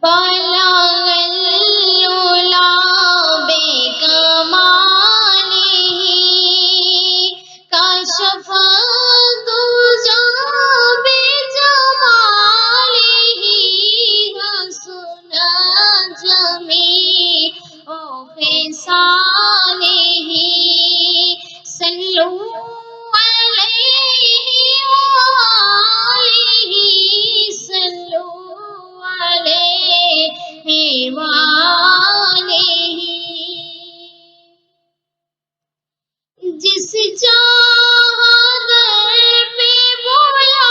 بلغ العلا بکمالہ کشف الدجی بجمالہ حسن جمیع خصالہ صلو علیہ وآلہ صلو علیہ وآلہ جس چاہا در پہ بلا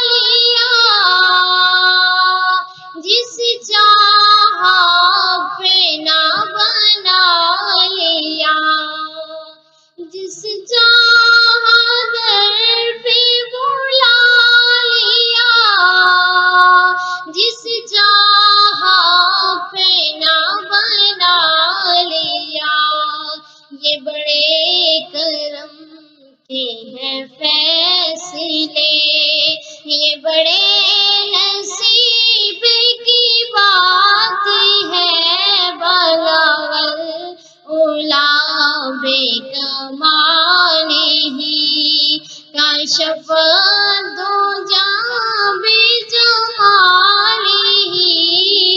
لیا جس چاہا اپنا بنا لیا جس چاہا در پہ بلا لیا جس چاہا اپنا بنا لیا یہ بڑے کرم کے ہیں فیصلے یہ بڑے نصیب کی بات ہے بلغ العلا بکمالہ کشف الدجی بجمالہ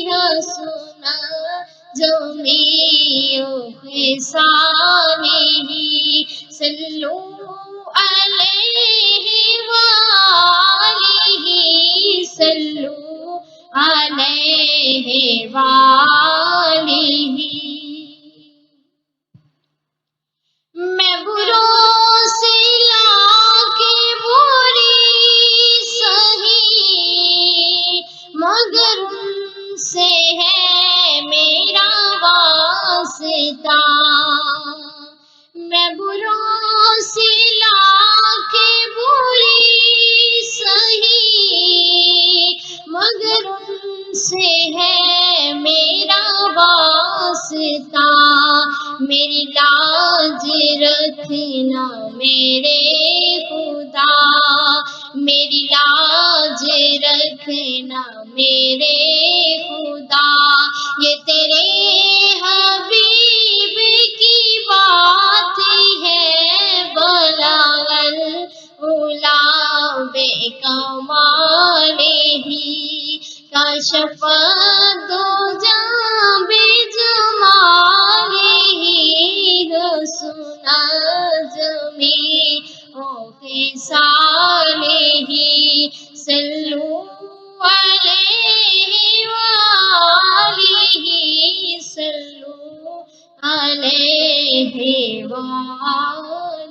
حسن جمیع خصالہ صلو علیہ وآلہ صلو علیہ وآلہ میں بروں سے لا کے بری سہی مگر ان سے ہے میرا واسطہ میں بروں سے لا کے بری سہی مگر ان سے ہے میرا واسطہ میری لاج رکھنا میرے خدا میری لاج رکھنا میرے خدا یہ تیرے حبیب کی بات ہے بلغ العلا بکمالہ کشف الدجی بجمالہ حسن جمیع خصالہ صلو علیہ وآلہ صلو علیہ وآلہ